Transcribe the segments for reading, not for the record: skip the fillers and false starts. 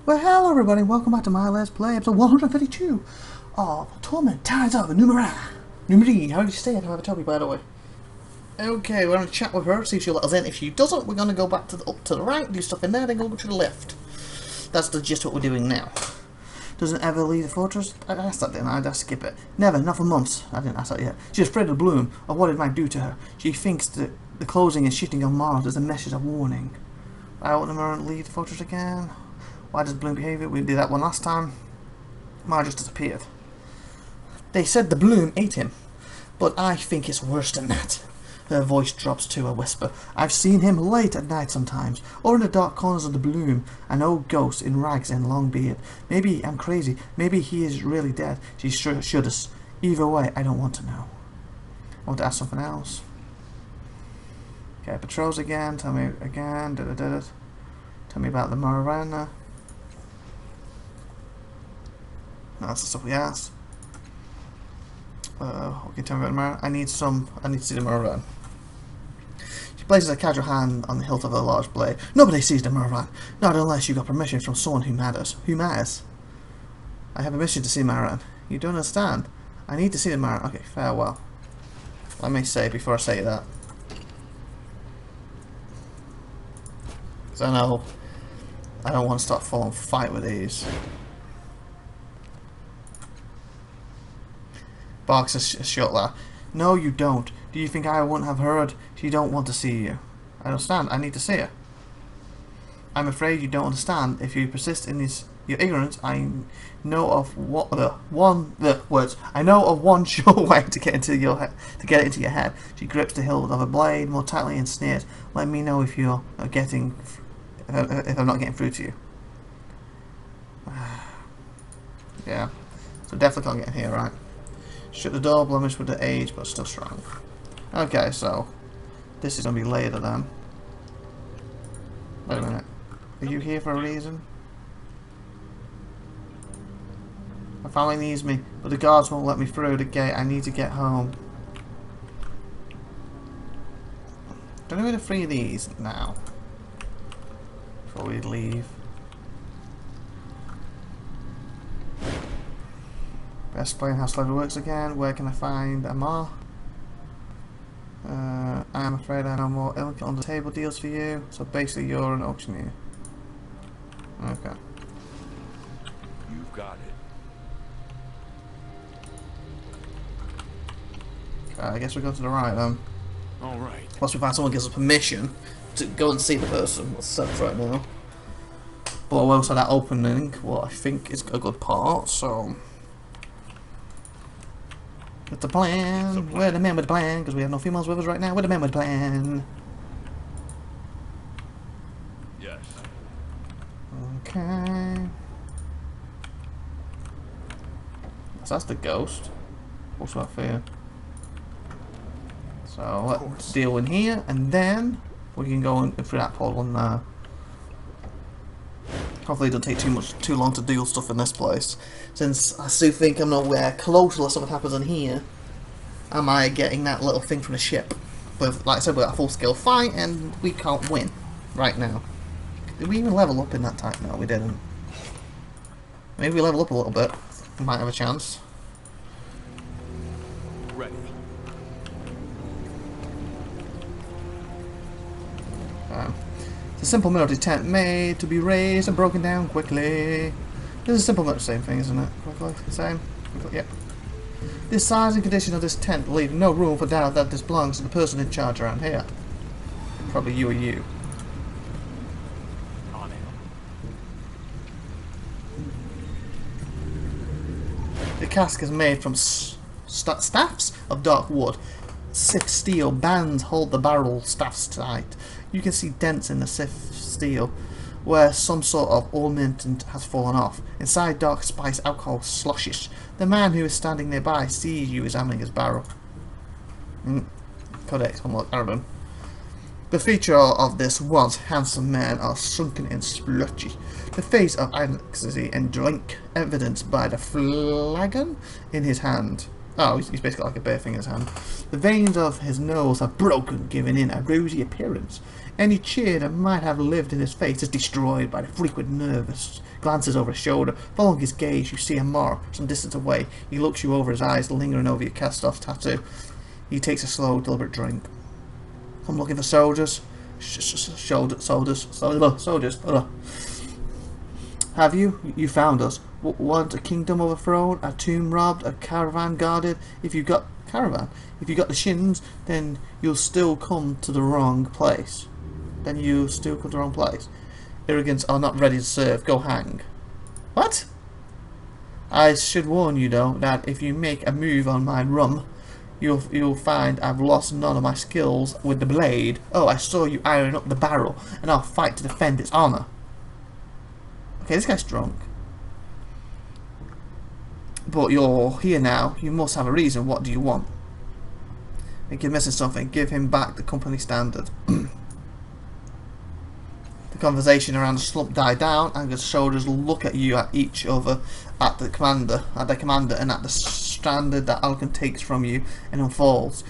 Well, hello everybody, welcome back to my Let's Play, episode 152 of Torment Tides of Numenera. Numenera, how do you say it? IVATOPIA, by the way. Okay, we're going to chat with her, see if she'll let us in. If she doesn't, we're going to go back to up to the right, do stuff in there, then go to the left. That's the gist of what we're doing now. Doesn't ever leave the fortress? I asked that, didn't I? I'd skip it. Never, not for months. I didn't ask that yet. She's afraid of Bloom, of what it might do to her. She thinks that the closing and shifting on Mars is a message of warning. I want them to leave the fortress again. Why does Bloom behave it? We did that one last time. Mara just disappeared. They said the Bloom ate him, but I think it's worse than that. Her voice drops to a whisper. I've seen him late at night sometimes, or in the dark corners of the Bloom, an old ghost in rags and long beard. Maybe I'm crazy. Maybe he is really dead. She shudders. Either way, I don't want to know. I want to ask something else. Okay, patrols again. Tell me again. Tell me about the Marana. That's the stuff we asked. Okay, tell me about the Mara. I need to see the Mara. She places a casual hand on the hilt of a large blade. Nobody sees the Mara, not unless you got permission from someone who matters. Who matters? I have permission to see Mara. You don't understand. I need to see the Mara. Okay, farewell. Let me say before I say that. Because I know I don't want to start falling fight with these. Barks a short laugh. No, you don't. Do you think I wouldn't have heard? She don't want to see you. I understand. I need to see her. I'm afraid you don't understand. If you persist in your ignorance, I know of I know of one sure way to get into your head. She grips the hilt of a blade more tightly and sneers. Let me know if you're getting, if I'm not getting through to you. Yeah. So definitely can't get in here, right? Shut the door, blemished with the age, but still strong. Okay, so this is going to be later then. Wait a minute. Are you here for a reason? My family needs me, but the guards won't let me through the gate. I need to get home. Don't know where to free these now. Before we leave. Best explain how slavery works again. Where can I find Amar? I'm afraid I know more illicit on the table deals for you. So basically you're an auctioneer. Okay. You've got it. Okay, I guess we go to the right then. Alright. Plus we find someone gives us permission to go and see the person. What's set right now. But we also that opening, what I think is a good part, so it's the plan. We're the men with the plan, because we have no females with us right now. We're the men with the plan. Yes. Okay. So that's the ghost. What's that for? So let's deal in here, and then we can go in through that portal and hopefully it doesn't take too long to deal stuff in this place. Since I still think I'm nowhere close unless something happens in here. Am I getting that little thing from the ship? But like I said, we're at a full scale fight and we can't win right now. Did we even level up in that time? No, we didn't. Maybe we level up a little bit. We might have a chance. Ready. It's a simple military tent made to be raised and broken down quickly. This is a simple military, same thing, isn't it? Quickly, same. Yep. This size and condition of this tent leave no room for doubt that this belongs to the person in charge around here. Probably you or you. On it. The cask is made from staffs of dark wood. 6 steel bands hold the barrel staffs tight. You can see dents in the steel where some sort of ornament has fallen off. Inside, dark spice alcohol sloshes. The man who is standing nearby sees you examining his barrel. Codex, unlock Arabin. The feature of this once handsome man are sunken and splotchy. The face of ecstasy and drink, evidenced by the flagon in his hand. Oh, he's basically like a bare thing in his hand. The veins of his nose have broken, giving it a rosy appearance. Any cheer that might have lived in his face is destroyed by the frequent nervous glances over his shoulder. Following his gaze, you see a mark some distance away. He looks you over his eyes, lingering over your cast-off tattoo. He takes a slow, deliberate drink. I'm looking for soldiers. Soldiers. Have you? You found us. Want a kingdom overthrown, a tomb robbed, a caravan guarded? If you got the shins, then you'll still come to the wrong place. Arrogants are not ready to serve. Go hang. What? I should warn you though that if you make a move on my rum, you'll find I've lost none of my skills with the blade. Oh, I saw you iron up the barrel, and I'll fight to defend its honor. Okay, this guy's drunk. But you're here now. You must have a reason. What do you want? I think you're missing something. Give him back the company standard. The conversation around the slump died down, and the soldiers look at you, at each other, at their commander, and at the standard that Alcon takes from you and unfolds.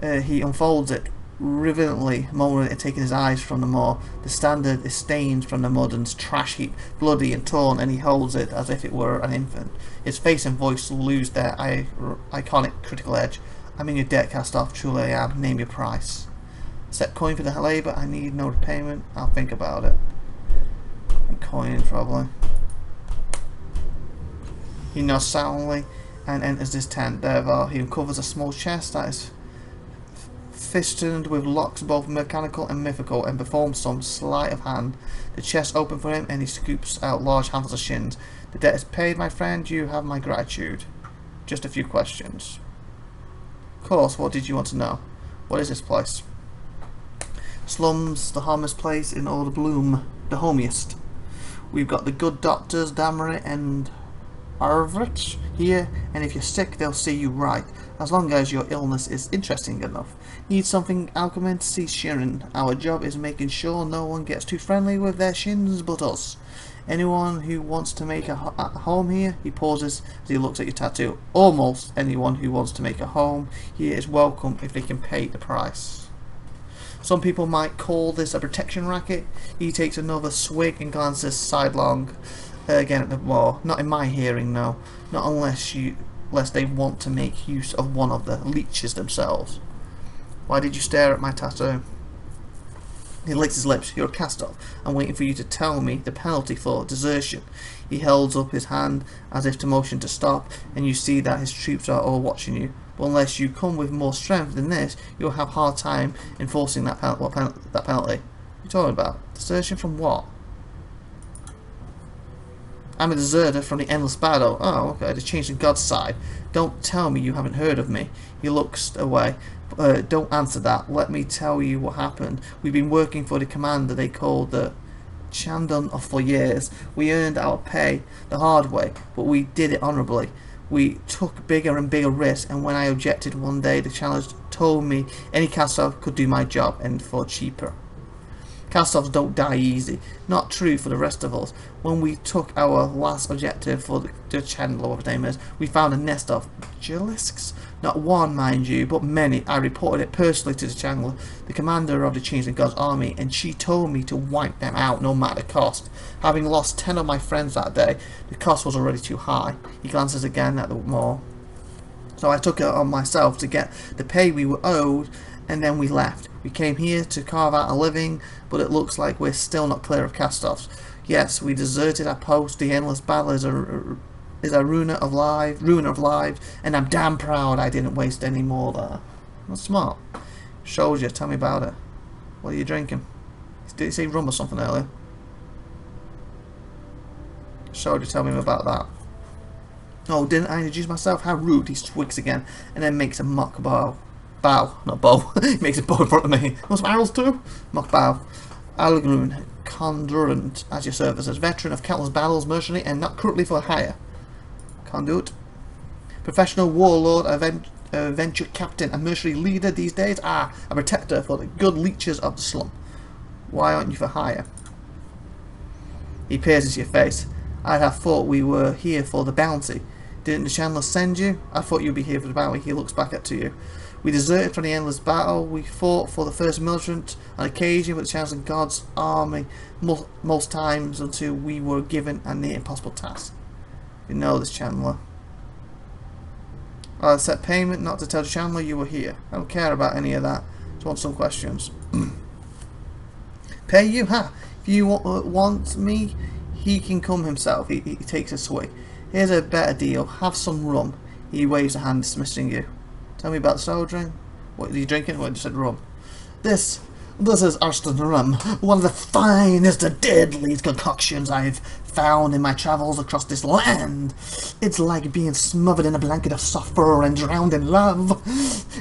He unfolds it reverently, moaning and taking his eyes from the moor. The standard is stained from the mud and trash heap, bloody and torn, and he holds it as if it were an infant. His face and voice lose their iconic critical edge. I'm in your debt, cast off, truly I am. Name your price. Set coin for the labour. I need no repayment. I'll think about it. And coin, probably. He nods soundly and enters his tent. Therefore, he uncovers a small chest that is festooned with locks both mechanical and mythical, and performs some sleight of hand. The chest opens for him, and he scoops out large handfuls of shins. The debt is paid, my friend. You have my gratitude. Just a few questions. Of course, what did you want to know? What is this place? Slums, the harmless place in all the bloom, the homiest. We've got the good doctors, Damery and Arvrich here, and if you're sick, they'll see you right, as long as your illness is interesting enough. Need something, Alchemist? See Shirin. Our job is making sure no one gets too friendly with their shins but us. Anyone who wants to make a home here? He pauses as he looks at your tattoo. Almost anyone who wants to make a home here is welcome if they can pay the price. Some people might call this a protection racket. He takes another swig and glances sidelong again at the bar. Not in my hearing, no. Not unless they want to make use of one of the leeches themselves. Why did you stare at my tattoo? He licks his lips. You're a cast-off. I'm waiting for you to tell me the penalty for desertion. He holds up his hand as if to motion to stop, and you see that his troops are all watching you. But unless you come with more strength than this, you'll have a hard time enforcing that penalty. What are you talking about? Desertion from what? I'm a deserter from the endless battle. Oh, okay, the change to God's side. Don't tell me you haven't heard of me. He looks away. Don't answer that. Let me tell you what happened. We've been working for the commander they called the Chandon for years. We earned our pay the hard way, but we did it honourably. We took bigger and bigger risks, and when I objected one day, the challenge told me any cast-off could do my job, and for cheaper. Cast-offs don't die easy. Not true for the rest of us. When we took our last objective for the Chandler, whatever his name is, we found a nest of Jilisks. Not one, mind you, but many. I reported it personally to the Chandler, the commander of the Changeling God's army, and she told me to wipe them out no matter the cost. Having lost 10 of my friends that day, the cost was already too high. He glances again at the wall. So I took it on myself to get the pay we were owed, and then we left. We came here to carve out a living, but it looks like we're still not clear of cast-offs. Yes, we deserted our post. The endless battle is a ruiner of lives, and I'm damn proud I didn't waste any more there. That's smart. Soldier, tell me about it. What are you drinking? Did you say rum or something earlier? Soldier, tell me about that. Oh, didn't I introduce myself? How rude. He swigs again, and then makes a mock bow. Not bow. He makes a bow in front of me. Want some arrows too? Mock bow. Algrun, Condurant, as your services. Veteran of countless battles, mercenary, and not currently for hire. Conduit. Professional warlord, venture captain, a mercenary leader these days. A protector for the good leeches of the slum. Why aren't you for hire? He peers into your face. I'd have thought we were here for the bounty. Didn't the Chandler send you? I thought you'd be here for the battle. He looks back to you. We deserted from the endless battle. We fought for the first militant on occasion with the Chandler's God's army most times until we were given a near impossible task. You know this, Chandler. I set payment not to tell Chandler you were here. I don't care about any of that. Just want some questions. Pay you? Ha! If you want me, he can come himself. He takes a swig. Here's a better deal. Have some rum. He waves a hand, dismissing you. Tell me about the soda drink. What are you drinking? Well, you said rum. This is Arston rum. One of the finest and deadliest concoctions I've found in my travels across this land. It's like being smothered in a blanket of soft fur and drowned in love.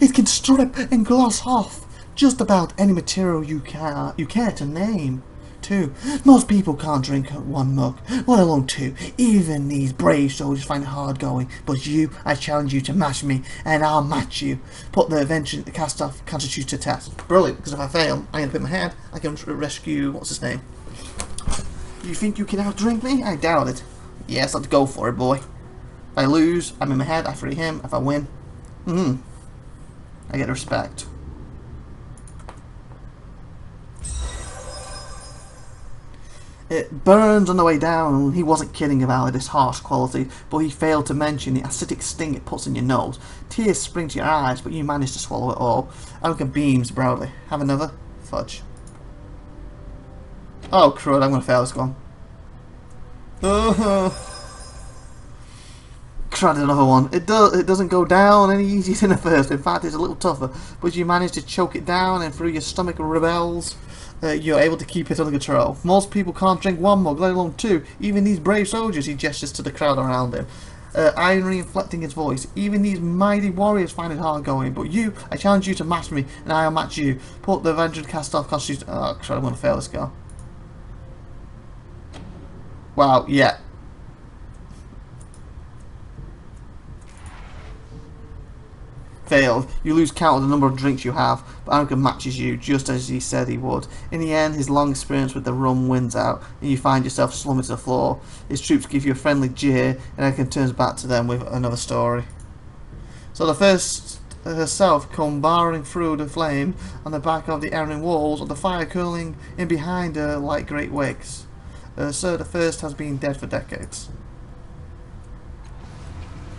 It can strip and gloss off just about any material you care to name. Too. Most people can't drink one mug, let alone two. Even these brave soldiers find it hard going. But you, I challenge you to match me, and I'll match you. Put the adventure cast off constitute to test. Brilliant, because if I fail, I'm going to put my head. I can rescue, what's his name? You think you can outdrink me? I doubt it. Yes, let's go for it, boy. If I lose, I'm in my head, I free him. If I win, I get respect. It burns on the way down. He wasn't kidding about its harsh quality, but he failed to mention the acidic sting it puts in your nose. Tears spring to your eyes, but you manage to swallow it all. Alka beams proudly. Have another? Fudge. Oh crud, I'm gonna fail this one. Crud, another one. It doesn't go down any easier than the first. In fact, it's a little tougher, but you manage to choke it down, and through your stomach rebels. You're able to keep it under control. Most people can't drink one mug, let alone two. Even these brave soldiers, he gestures to the crowd around him. Irony inflecting his voice. Even these mighty warriors find it hard going. But you, I challenge you to match me, and I'll match you. Put the vengeance cast off constitution. Oh, crap, I'm going to fail this guy. Wow, yeah. Failed. You lose count of the number of drinks you have, but Anakin matches you just as he said he would. In the end, his long experience with the rum wins out, and you find yourself slumping to the floor. His troops give you a friendly jeer, and Anakin turns back to them with another story. So the first herself come barring through the flame on the back of the iron walls, of the fire curling in behind her like great wakes. Sir, the first has been dead for decades.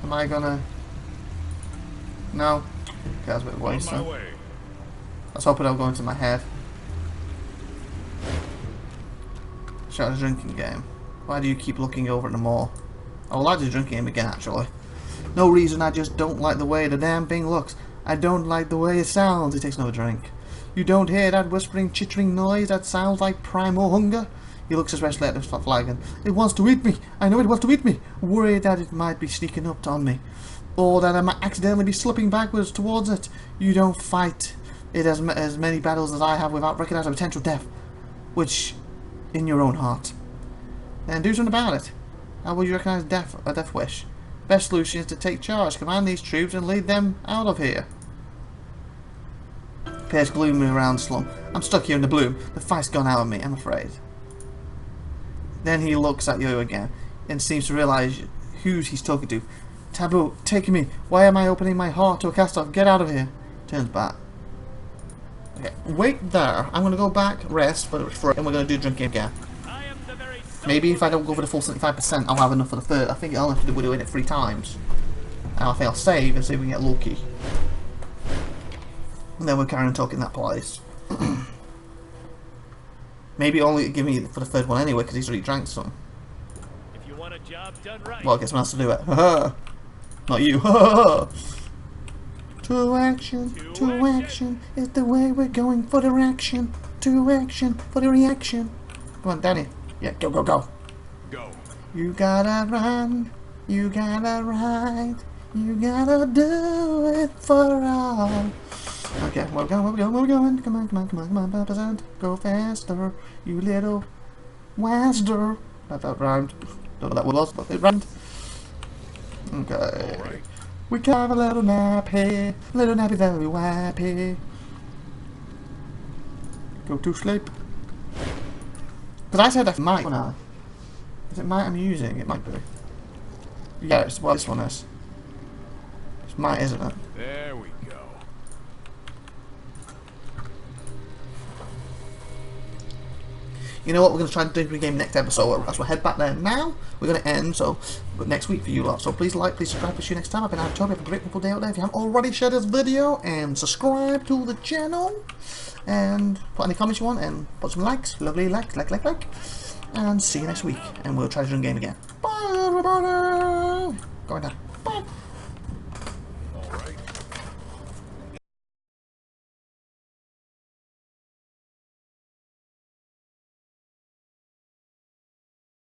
Am I gonna... No. Okay, that's a bit of a waste. I was hoping it'll go into my head. Shout a drinking game. Why do you keep looking over at them all? I would like to drink game again, actually. No reason, I just don't like the way the damn thing looks. I don't like the way it sounds. He takes another drink. You don't hear that whispering, chittering noise that sounds like primal hunger? He looks especially at the flagon. It wants to eat me. I know it wants to eat me. Worried that it might be sneaking up on me. Or that I might accidentally be slipping backwards towards it. You don't fight it as many battles as I have without recognizing potential death, which in your own heart. Then do something about it. How will you recognize a death wish? Best solution is to take charge, command these troops, and lead them out of here. Peers gloomily around the slum. I'm stuck here in the bloom. The fight's gone out of me, I'm afraid. Then he looks at you again and seems to realize who he's talking to. Taboo, take me. Why am I opening my heart to a cast-off? Get out of here. Turns back. Okay, wait there. I'm going to go back, rest, and we're going to do drinking again. Maybe if I don't go for the full 75%, I'll have enough for the third. I think I'll have to do it 3 times. And I think I'll save and see if we can get lucky. And then we'll carry on talking that place. Maybe only give me for the third one anyway, because he's already drank some. If you want a job done right. Well, I guess someone else to do it. Not you. To action is the way we're going for the action. To action for the reaction. Come on, Danny. Yeah, go, go, go. Go. You gotta run. You gotta ride. You gotta do it for all. Okay, where we going, where we going, where we going? Come on, come on, come on, come on, represent. Go faster, you little waster. That rhymed. Don't know what that was, but it rhymed. Okay. Right. We can have a little nap here. Little nappy very wappy. Go to sleep. Because I said I might, wouldn't I? Is it might I'm using? It might be. Yeah, it's, well, this one is. It's mine, isn't it? There we go. You know what, we're going to try and do the game next episode. As we'll head back there now, we're going to end, so but next week for you lot. So please like, please subscribe, we'll see you next time. I've been IVATOPIA, have a great wonderful day out there. If you haven't already, share this video and subscribe to the channel. And put any comments you want and put some likes, lovely like. And see you next week. And we'll try to do the game again. Bye everybody! Going down. Bye.